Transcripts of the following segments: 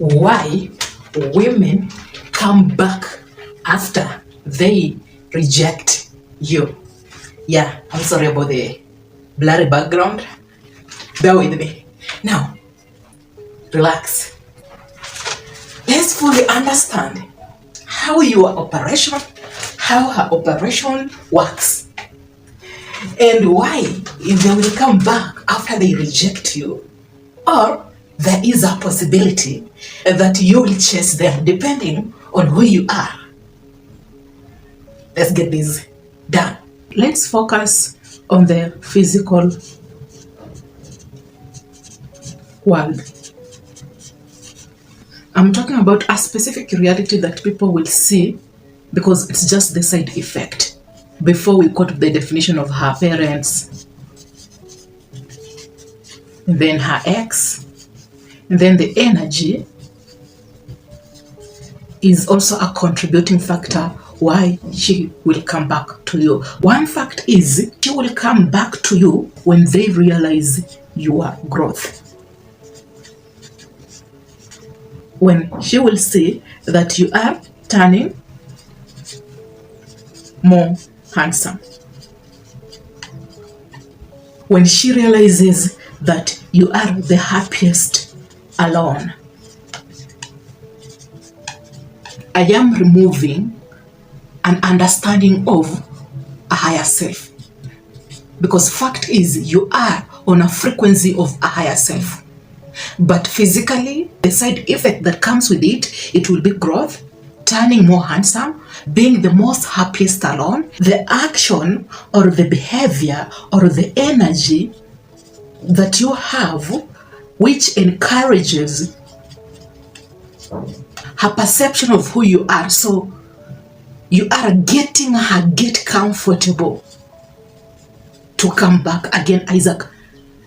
why women come back after they reject you. Yeah, I'm sorry about the blurry background. Bear with me. Now, relax. Let's fully understand how her operation works, and why they will come back after they reject you, or there is a possibility that you will chase them depending on who you are. Let's get this done. Let's focus on the physical world. I'm talking about a specific reality that people will see because it's just the side effect. Before we got the definition of her parents, and then her ex, and then the energy is also a contributing factor why she will come back to you. One fact is she will come back to you when they realize your growth. When she will see that you are turning more handsome. When she realizes that you are the happiest alone. I am removing an understanding of a higher self. Because fact is, you are on a frequency of a higher self. But physically, the side effect that comes with it, it will be growth, turning more handsome, being the most happiest alone. The action or the behavior or the energy that you have, which encourages her perception of who you are. So you are getting her get comfortable to come back again, Isaac.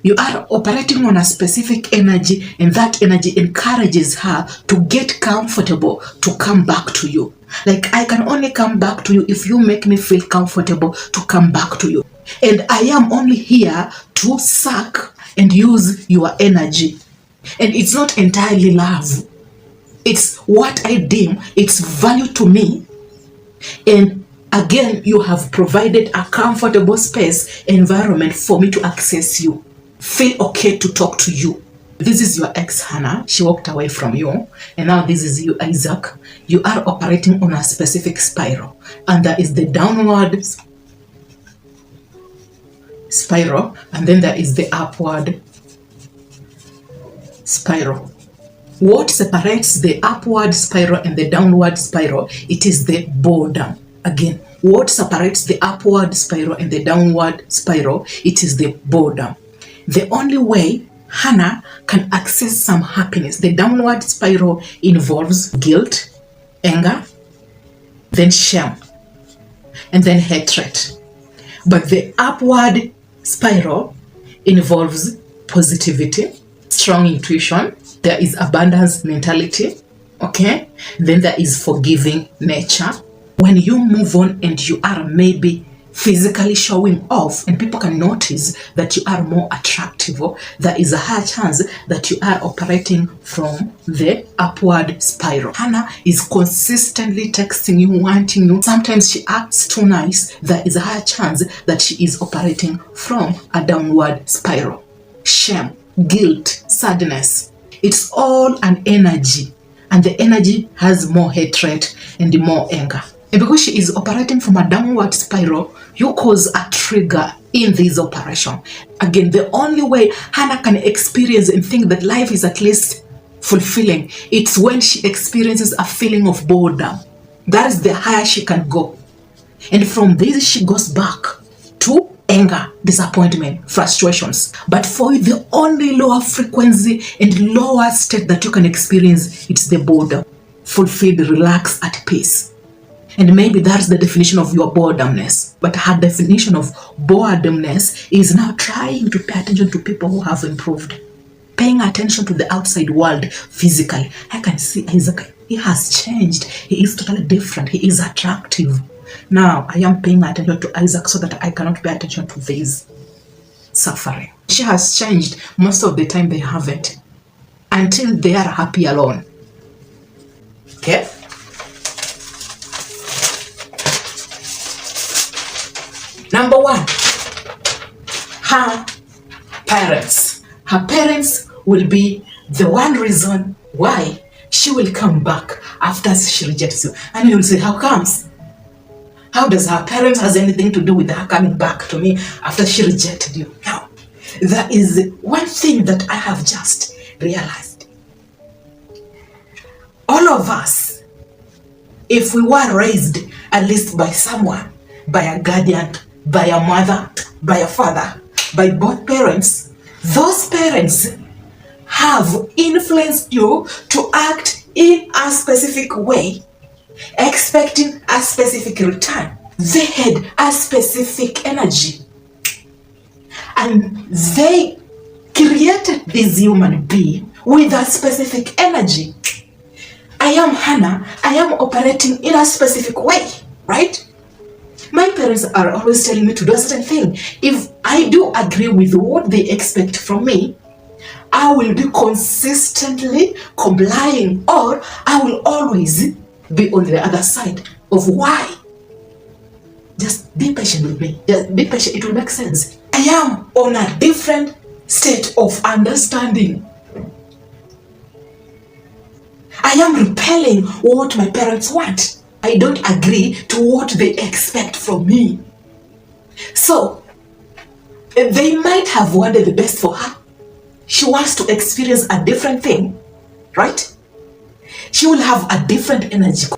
You are operating on a specific energy, and that energy encourages her to get comfortable to come back to you. Like, I can only come back to you if you make me feel comfortable to come back to you. And I am only here to suck and use your energy. And it's not entirely love. It's what I deem it's value to me. And again, you have provided a comfortable space, environment for me to access you. Feel okay to talk to you. This is your ex, Hannah. She walked away from you. And now this is you, Isaac. You are operating on a specific spiral. And there is the downward spiral. And then there is the upward spiral. What separates the upward spiral and the downward spiral? It is the boredom. Again, what separates the upward spiral and the downward spiral? It is the boredom. The only way Hannah can access some happiness, the downward spiral involves guilt, anger, then shame, and then hatred. But the upward spiral involves positivity, strong intuition, there is abundance mentality, okay? Then there is forgiving nature. When you move on and you are maybe physically showing off and people can notice that you are more attractive, there is a high chance that you are operating from the upward spiral. Hannah is consistently texting you, wanting you. Sometimes she acts too nice. There is a high chance that she is operating from a downward spiral. Shame, guilt, sadness. It's all an energy, and the energy has more hatred and more anger. And because she is operating from a downward spiral, you cause a trigger in this operation. Again, the only way Hannah can experience and think that life is at least fulfilling, it's when she experiences a feeling of boredom. That is the higher she can go. And from this, she goes back to anger, disappointment, frustrations. But for you, the only lower frequency and lower state that you can experience, it's the boredom. Fulfilled, relaxed, at peace. And maybe that's the definition of your boredomness. But her definition of boredomness is now trying to pay attention to people who have improved. Paying attention to the outside world physically. I can see Isaac, he has changed. He is totally different. He is attractive. Now, I am paying attention to Isaac so that I cannot pay attention to this suffering. She has changed. Most of the time they haven't. Until they are happy alone. Okay? Number one, her parents. Her parents will be the one reason why she will come back after she rejects you. And you will say, how comes? How does her parents has anything to do with her coming back to me after she rejected you? Now, there is one thing that I have just realized. All of us, if we were raised at least by someone, by a guardian, by a mother, by a father, by both parents, those parents have influenced you to act in a specific way, expecting a specific return. They had a specific energy, and they created this human being with a specific energy. I am Hannah, I am operating in a specific way, right? My parents are always telling me to do a certain thing. If I do agree with what they expect from me, I will be consistently complying, or I will always be on the other side of why. Just be patient with me. Just be patient. It will make sense. I am on a different state of understanding. I am repelling what my parents want. I don't agree to what they expect from me. So, they might have wanted the best for her. She wants to experience a different thing, right? She will have a different energy,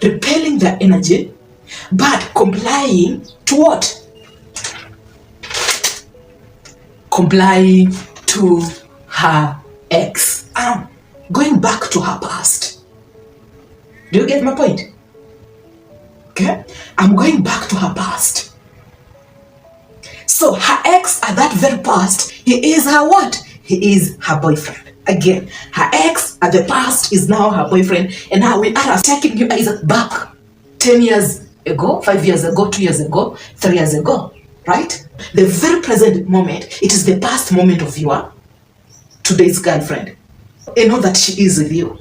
repelling the energy, but complying to what? Complying to her ex. Going back to her past. Do you get my point? Okay? I'm going back to her past. So her ex at that very past, he is her what? He is her boyfriend. Again, her ex at the past is now her boyfriend, and now we are taking you guys back 10 years ago, 5 years ago, 2 years ago, 3 years ago, right? The very present moment, it is the past moment of your today's girlfriend. You know that she is with you.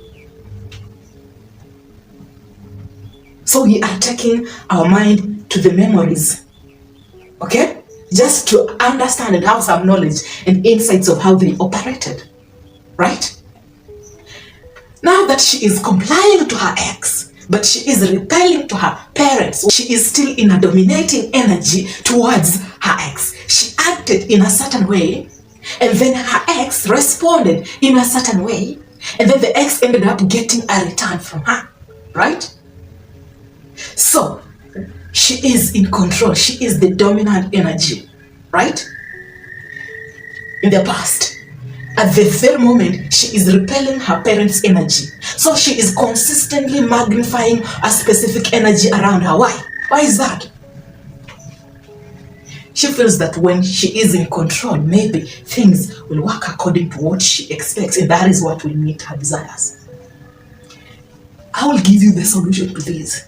So we are taking our mind to the memories, okay? Just to understand and have some knowledge and insights of how they operated, right? Now that she is complying to her ex, but she is repelling to her parents, she is still in a dominating energy towards her ex. She acted in a certain way, and then her ex responded in a certain way, and then the ex ended up getting a return from her, right? So, she is in control. She is the dominant energy, right? In the past. At the very moment, she is repelling her parents' energy. So she is consistently magnifying a specific energy around her. Why? Why is that? She feels that when she is in control, maybe things will work according to what she expects, and that is what will meet her desires. I will give you the solution to this.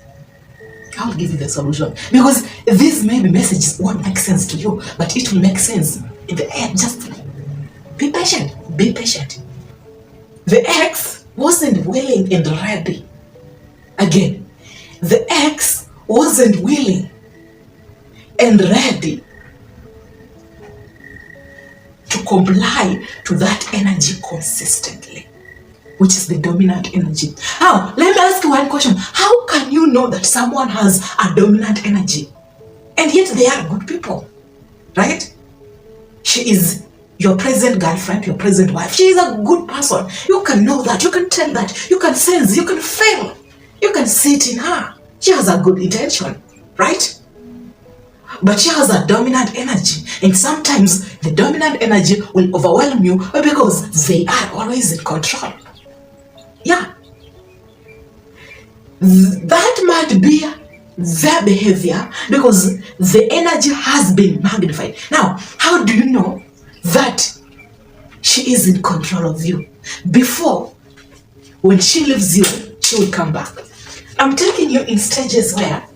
I will give you the solution. Because these maybe messages won't make sense to you, but it will make sense in the end. Just be patient. Be patient. The ex wasn't willing and ready. Again, the ex wasn't willing and ready to comply to that energy consistently, which is the dominant energy. How? Let me ask you one question. How can you know that someone has a dominant energy and yet they are good people, right? She is your present girlfriend, your present wife. She is a good person. You can know that. You can tell that. You can sense. You can feel. You can see it in her. She has a good intention, right? But she has a dominant energy. And sometimes the dominant energy will overwhelm you because they are always in control. Yeah. That might be their behavior because the energy has been magnified. Now, how do you know that she is in control of you? Before, when she leaves you, she will come back. I'm taking you in stages where,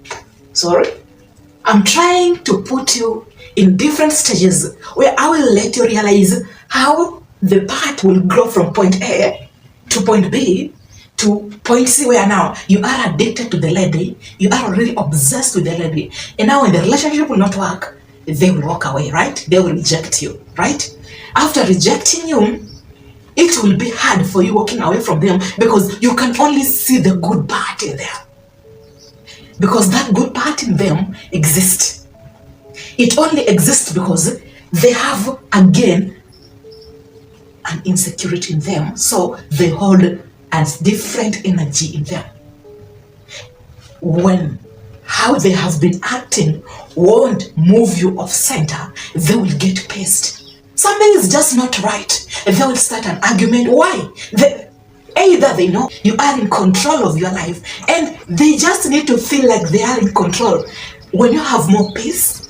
I'm trying to put you in different stages where I will let you realize how the path will grow from point A to point B to point C where now you are addicted to the lady, you are really obsessed with the lady, and now when the relationship will not work, they will walk away, right? They will reject you, right? After rejecting you, it will be hard for you walking away from them because you can only see the good part in them. Because that good part in them exists. It only exists because they have, again, an insecurity in them. So they hold a different energy in them. When how they have been acting won't move you off center, they will get pissed. Something is just not right. They will start an argument. Why? Either they know you are in control of your life and they just need to feel like they are in control. When you have more peace,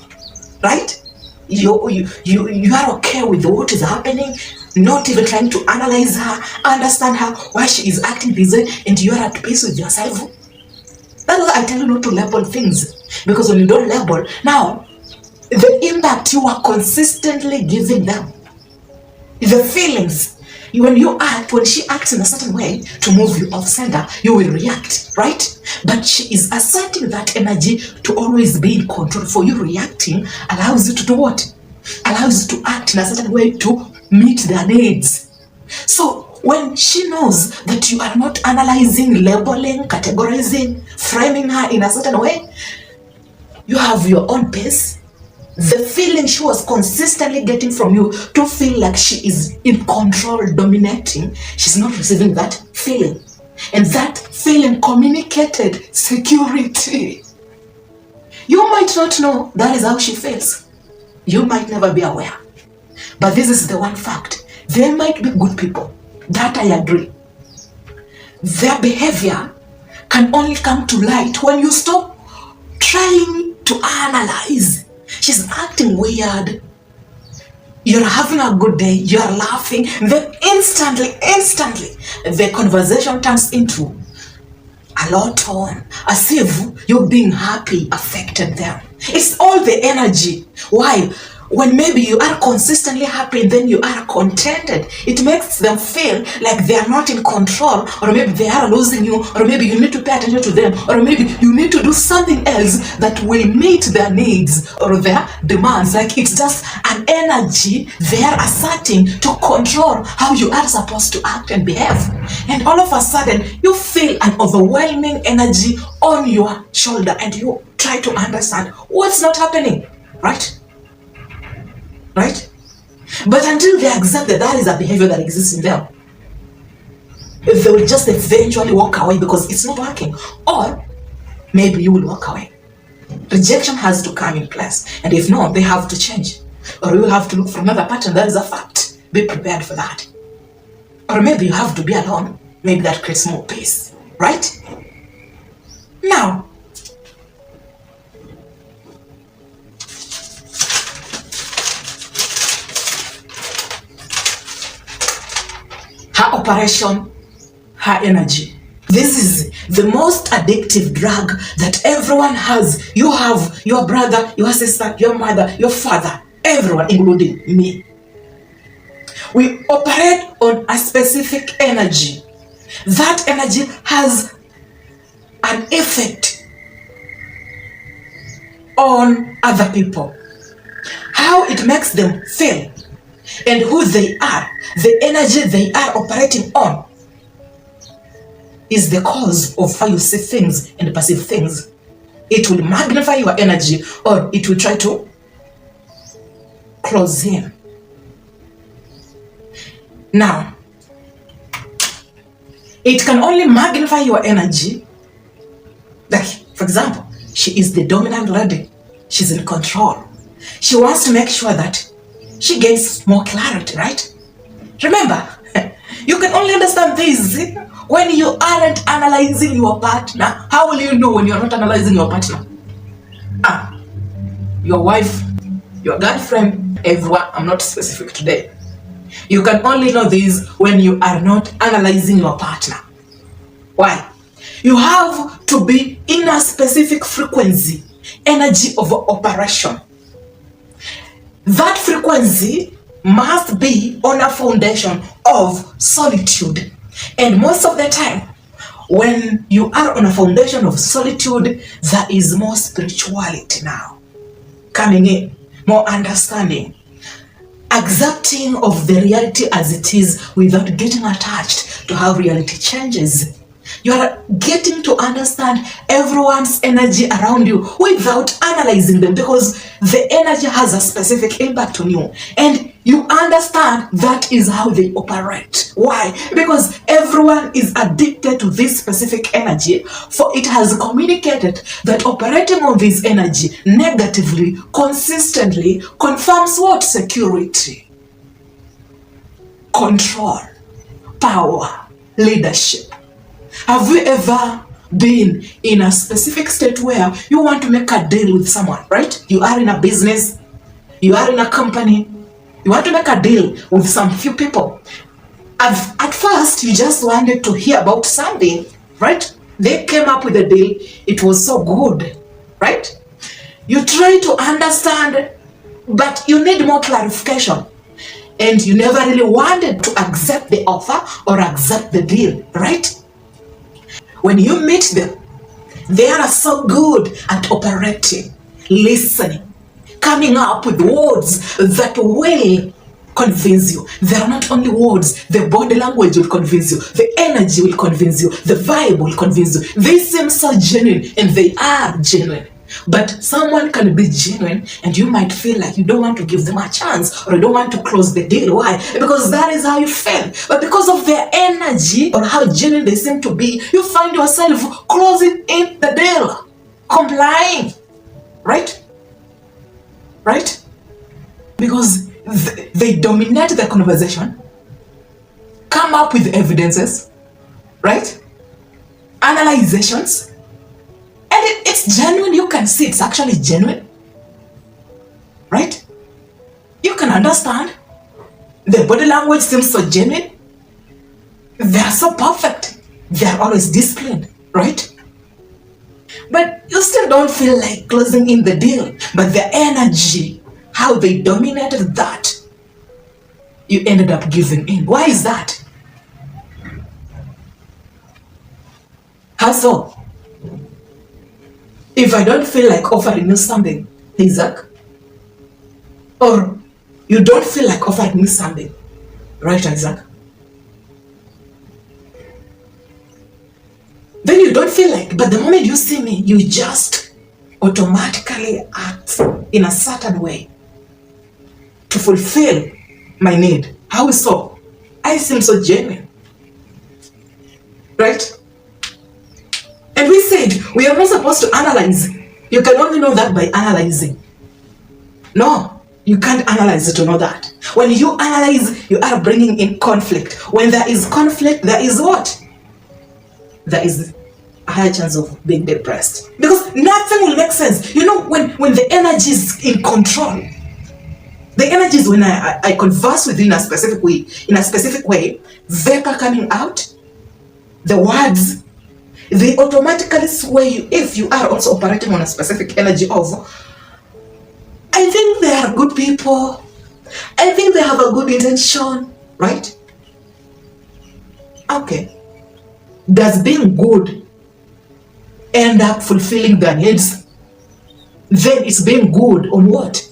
right? You are okay with what is happening, not even trying to analyze her, understand her, why she is acting this way, and you are at peace with yourself. That's why I tell you not to label things. Because when you don't label, now the impact you are consistently giving them, the feelings, when she acts in a certain way to move you off center, you will react, right? But she is asserting that energy to always be in control. For you, reacting allows you to do what? Allows you to act in a certain way to meet their needs. So when she knows that you are not analyzing, labeling, categorizing, framing her in a certain way, you have your own pace. The feeling she was consistently getting from you to feel like she is in control, dominating, she's not receiving that feeling. And that feeling communicated security. You might not know that is how she feels. You might never be aware. But this is the one fact. They might be good people. That I agree. Their behavior can only come to light when you stop trying to analyze. She's acting weird. You're having a good day. You're laughing. Then instantly, the conversation turns into a low tone, as if you being happy affected them. It's all the energy. Why? When maybe you are consistently happy and then you are contented, it makes them feel like they are not in control, or maybe they are losing you, or maybe you need to pay attention to them, or maybe you need to do something else that will meet their needs or their demands. Like it's just an energy they are asserting to control how you are supposed to act and behave. And all of a sudden, you feel an overwhelming energy on your shoulder and you try to understand what's not happening, right? Right? But until they accept that is a behavior that exists in them, they will just eventually walk away because it's not working. Or maybe you will walk away. Rejection has to come in place. And if not, they have to change. Or you will have to look for another pattern. That is a fact. Be prepared for that. Or maybe you have to be alone. Maybe that creates more peace. Right? Now, her operation, her energy. This is the most addictive drug that everyone has. You have your brother, your sister, your mother, your father, everyone, including me. We operate on a specific energy. That energy has an effect on other people. How it makes them feel and who they are, the energy they are operating on, is the cause of how you see things and perceive things. It will magnify your energy or it will try to close in. Now, it can only magnify your energy. Like, for example, she is the dominant lady. She's in control. She wants to make sure that she gains more clarity, right? Remember, you can only understand this when you aren't analyzing your partner. How will you know when you're not analyzing your partner? Your wife, your girlfriend, everyone. I'm not specific today. You can only know this when you are not analyzing your partner. Why? You have to be in a specific frequency, energy of operation. That frequency must be on a foundation of solitude. And most of the time, When you are on a foundation of solitude, there is more spirituality now coming in, more understanding, accepting of the reality as it is without getting attached to how reality changes. You are getting to understand everyone's energy around you without analyzing them, because the energy has a specific impact on you. And you understand that is how they operate. Why? Because everyone is addicted to this specific energy, for it has communicated that operating on this energy negatively, consistently, confirms what? Security, control, power, leadership. Have you ever been in a specific state where you want to make a deal with someone, right? You are in a business, you are in a company, you want to make a deal with some few people. At first, you just wanted to hear about something, right? They came up with a deal, it was so good, right? You try to understand, but you need more clarification. And you never really wanted to accept the offer or accept the deal, right? When you meet them, they are so good at operating, listening, coming up with words that will convince you. They are not only words, the body language will convince you, the energy will convince you, the vibe will convince you. They seem so genuine, and they are genuine. But someone can be genuine and you might feel like you don't want to give them a chance, or you don't want to close the deal. Why? Because that is how you feel. But because of their energy or how genuine they seem to be, you find yourself closing in the deal, complying. Right? Right? Because they dominate the conversation, come up with evidences, right? Analyzations. And it's genuine. You can see it's actually genuine, right? You can understand. The body language seems so genuine. They're so perfect. They're always disciplined, right? But you still don't feel like closing in the deal. But the energy, how they dominated that, you ended up giving in. Why is that? How so? If I don't feel like offering you something, Isaac, or you don't feel like offering me something, right, Isaac? Then you don't feel like, but the moment you see me, you just automatically act in a certain way to fulfill my need. How so? I seem so genuine, right? And we said we are not supposed to analyze. You can only know that by analyzing. No, you can't analyze it to know that. When you analyze, you are bringing in conflict. When there is conflict, there is what? There is a higher chance of being depressed. Because nothing will make sense. You know, when the energy is in control, the energy is when I converse with you in a specific way, vapor coming out, the words, they automatically sway you if you are also operating on a specific energy of, I think they are good people, I think they have a good intention, right? Okay. Does being good end up fulfilling their needs? Then it's being good on what?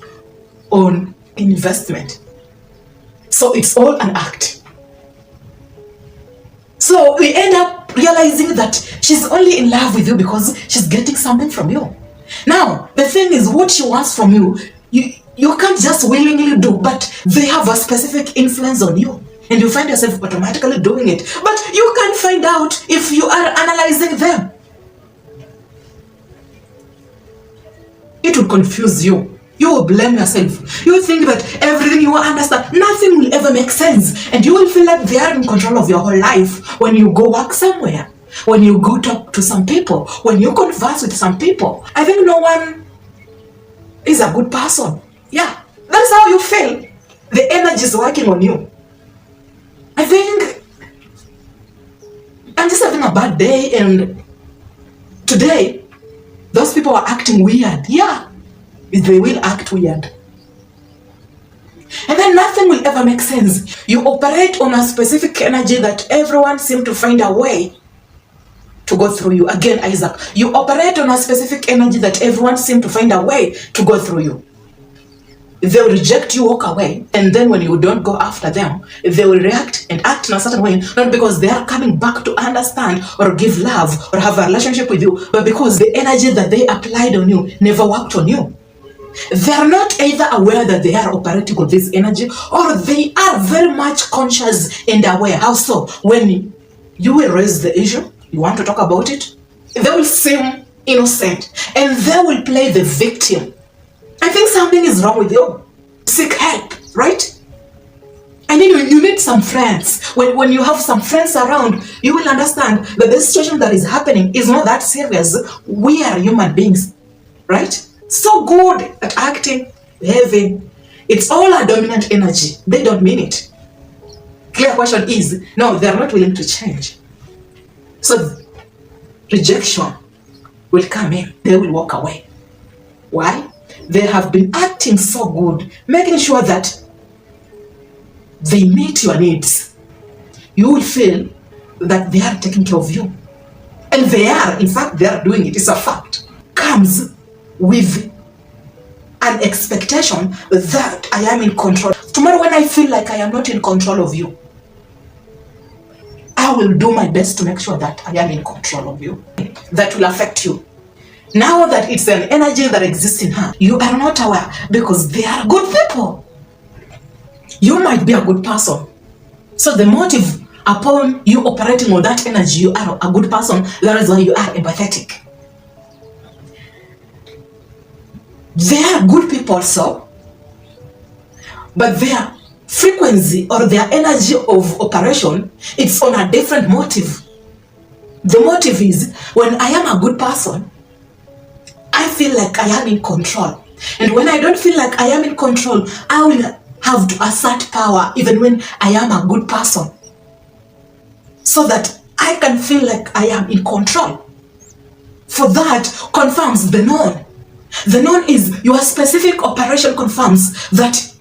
On investment. So it's all an act. So we end up realizing that she's only in love with you because she's getting something from you. Now, the thing is, what she wants from you, you can't just willingly do, but they have a specific influence on you. And you find yourself automatically doing it. But you can't find out if you are analyzing them. It will confuse you. You will blame yourself. You will think that everything you understand, nothing will ever make sense. And you will feel like they are in control of your whole life when you go work somewhere, when you go talk to some people, when you converse with some people. I think no one is a good person. Yeah, that's how you feel. The energy is working on you. I think I'm just having a bad day, and today those people are acting weird. Yeah. They will act weird. And then nothing will ever make sense. You operate on a specific energy that everyone seems to find a way to go through you. Again, Isaac, you operate on a specific energy that everyone seems to find a way to go through you. They'll reject you, walk away, and then when you don't go after them, they will react and act in a certain way, not because they are coming back to understand or give love or have a relationship with you, but because the energy that they applied on you never worked on you. They are not either aware that they are operating with this energy, or they are very much conscious and aware. How so? When you will raise the issue, you want to talk about it, they will seem innocent and they will play the victim. I think something is wrong with you. Seek help, right? I mean, you need some friends. When you have some friends around, you will understand that the situation that is happening is not that serious. We are human beings, right? So good at acting, behaving. It's all a dominant energy. They don't mean it. Clear question is, no, they are not willing to change. So rejection will come in. They will walk away. Why? They have been acting so good, making sure that they meet your needs. You will feel that they are taking care of you. And they are, in fact, they are doing it. It's a fact. Comes with an expectation that I am in control. Tomorrow when I feel like I am not in control of you, I will do my best to make sure that I am in control of you. That will affect you. Now that it's an energy that exists in her, you are not aware because they are good people. You might be a good person. So the motive upon you operating on that energy, you are a good person. That is why you are empathetic. They are good people, so, but their frequency or their energy of operation, it's on a different motive. The motive is, when I am a good person, I feel like I am in control. And when I don't feel like I am in control, I will have to assert power even when I am a good person, so that I can feel like I am in control. For that confirms the known. The known is your specific operation confirms that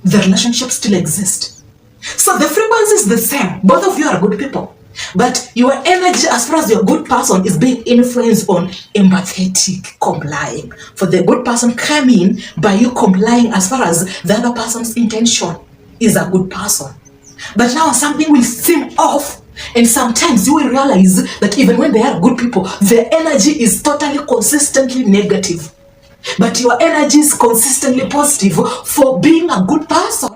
the relationship still exists. So the frequency is the same. Both of you are good people. But your energy as far as your good person is being influenced on empathetic complying. For the good person coming by you complying as far as the other person's intention is a good person. But now something will seem off, and sometimes you will realize that even when they are good people, their energy is totally consistently negative. But your energy is consistently positive for being a good person.